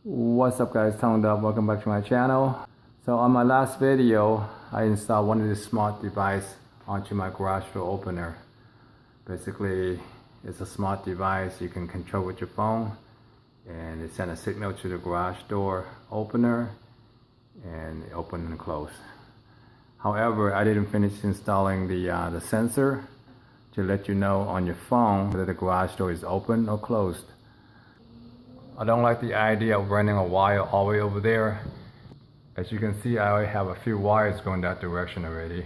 What's up guys, DUBB, welcome back to my channel. So on my last video, I installed one of these smart devices onto my garage door opener. Basically, it's a smart device you can control with your phone, and it sends a signal to the garage door opener and it open and close. However, I didn't finish installing the sensor to let you know on your phone whether the garage door is open or closed. I don't like the idea of running a wire all the way over there. As you can see, I already have a few wires going that direction already,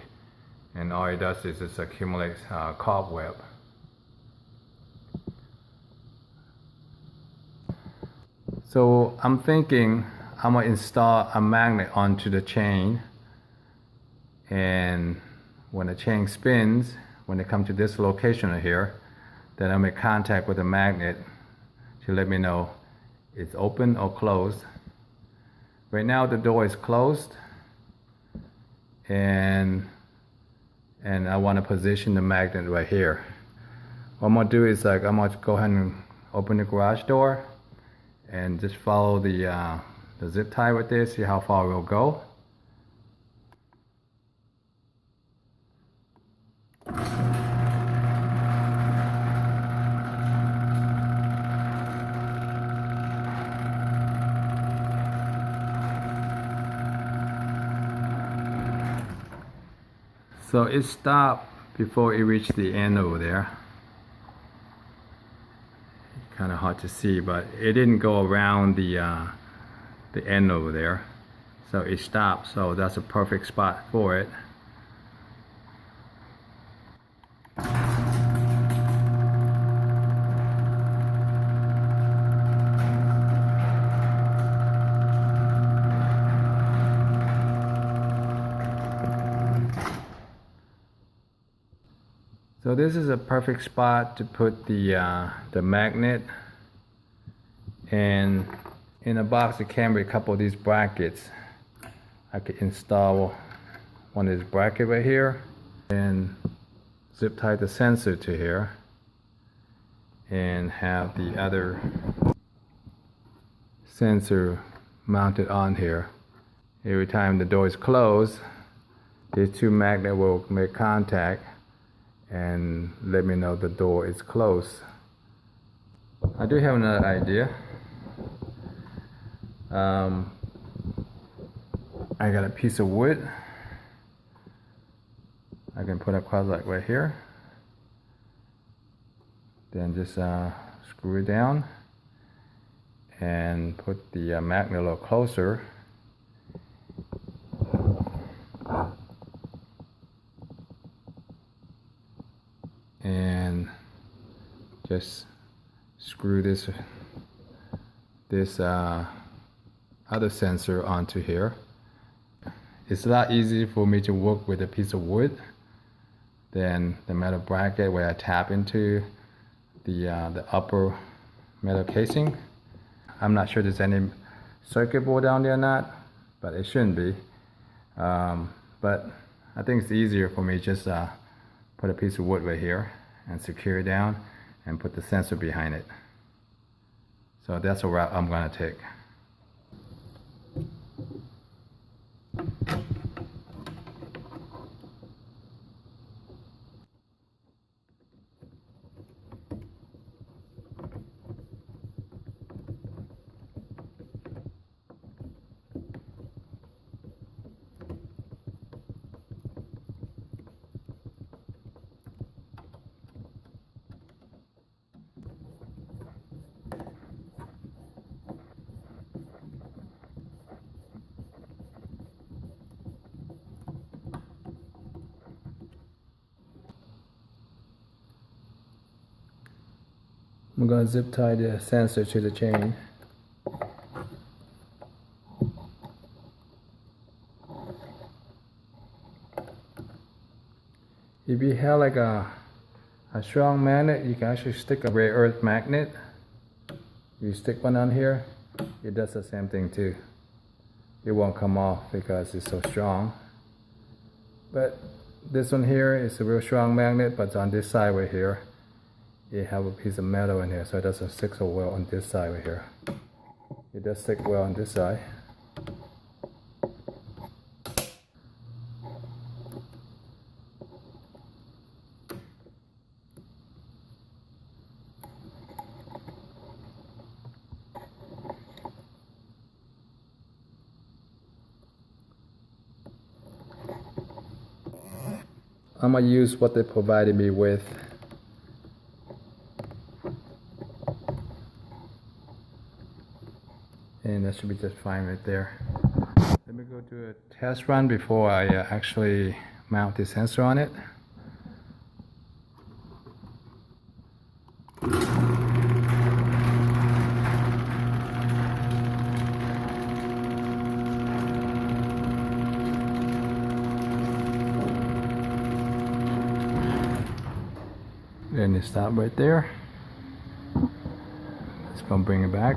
and all it does is just accumulate cobweb. So I'm thinking I'm gonna install a magnet onto the chain, and when the chain spins, when it comes to this location here, then I make contact with the magnet to let me know it's open or closed. Right now the door is closed, and I want to position the magnet right here. What I'm gonna do is I'm gonna go ahead and open the garage door and just follow the zip tie right there, see how far we'll go. So it stopped before it reached the end over there. Kind of hard to see, but it didn't go around the end over there. So it stopped, so that's a perfect spot for it. So this is a perfect spot to put the magnet, and in a box it came with a couple of these brackets. I could install one of these brackets right here and zip tie the sensor to here and have the other sensor mounted on here. Every time the door is closed, these two magnets will make contact and let me know the door is closed. I do have another idea. I got a piece of wood I can put across like right here, then just screw it down and put the magnet a little closer. And just screw this other sensor onto here. It's a lot easier for me to work with a piece of wood than the metal bracket where I tap into the upper metal casing. I'm not sure there's any circuit board down there or not, but it shouldn't be. But I think it's easier for me just put a piece of wood right here and secure it down and put the sensor behind it. So that's a route I'm gonna take. I'm going to zip tie the sensor to the chain. If you have like a strong magnet, you can actually stick a rare earth magnet. You stick one on here, it does the same thing too. It won't come off because it's so strong. But this one here is a real strong magnet, but on this side right here, you have a piece of metal in here, so it doesn't stick so well on this side right here. It does stick well on this side. I'm gonna use what they provided me with. And that should be just fine right there. Let me go do a test run before I actually mount the sensor on it. And it stopped right there. Let's go bring it back.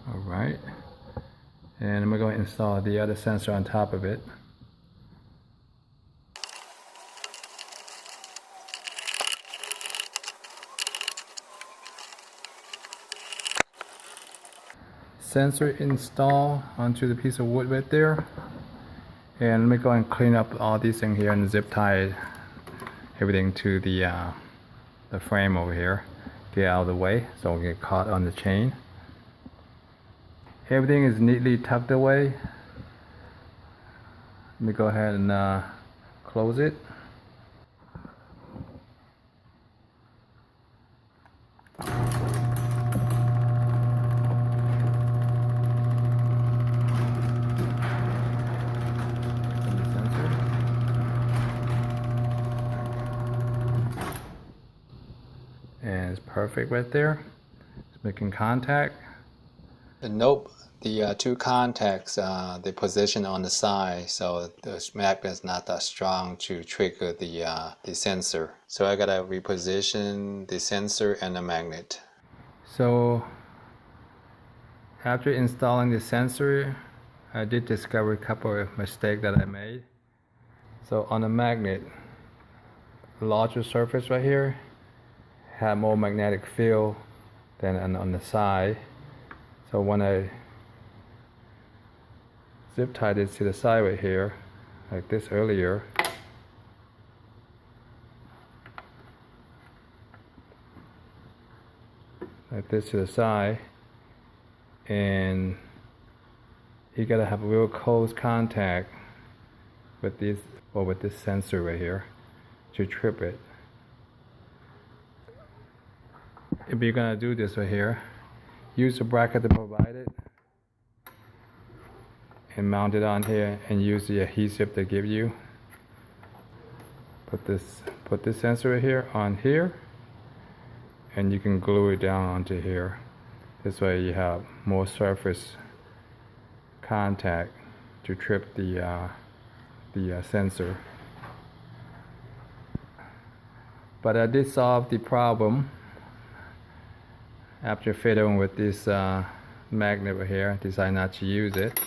Alright. And I'm going to install the other sensor on top of it. Sensor install onto the piece of wood right there, and let me go and clean up all these things here and zip tie everything to the frame over here, get out of the way so it won't get caught on the chain. Everything is neatly tucked away. Let me go ahead and close it. And it's perfect right there. It's making contact. Nope, the two contacts, they position on the side, so the magnet is not that strong to trigger the sensor. So I gotta reposition the sensor and the magnet. So after installing the sensor, I did discover a couple of mistakes that I made. So on the magnet, the larger surface right here had more magnetic field than on the side. So when I zip tied it to the side right here, like this earlier, like this to the side, and you gotta have a real close contact with this or with this sensor right here to trip it. If you're gonna do this right here, use the bracket to provide it and mount it on here, and use the adhesive they give you. Put this sensor right here on here, and you can glue it down onto here. This way you have more surface contact to trip the sensor. But I did solve the problem after fiddling with this magnet over here. I decided not to use it,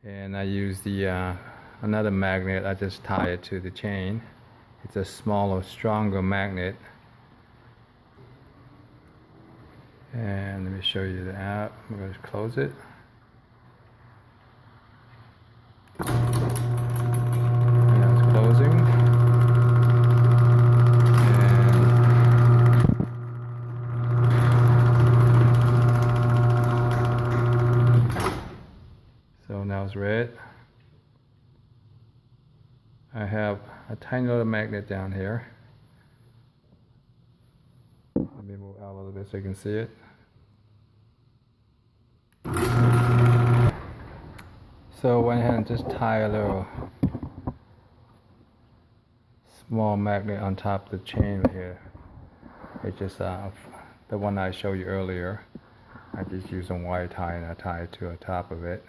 and I used the another magnet. I just tie it to the chain. It's a smaller, stronger magnet. And let me show you the app. I'm going to close it. Now it's closing. So now it's red. I have a tiny little magnet down here. Let me move out a little bit so you can see it. So I went ahead and just tie a little small magnet on top of the chain right here. It's just the one I showed you earlier. I just used some wire tie and I tie it to the top of it.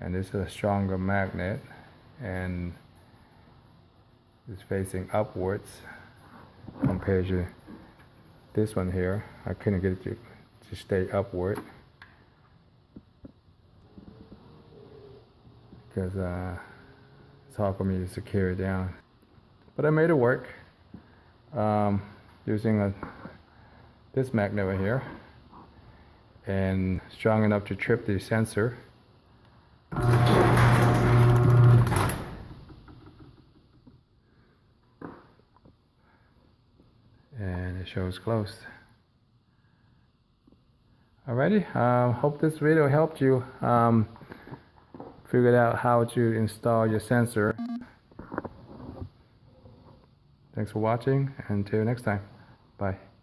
And this is a stronger magnet, and it's facing upwards. compared to this one here. I couldn't get it to stay upward because it's hard for me to secure it down. But I made it work using this magnet over here, and strong enough to trip the sensor. And it shows closed. Alrighty, hope this video helped you figure out how to install your sensor. Thanks for watching, and until next time, bye.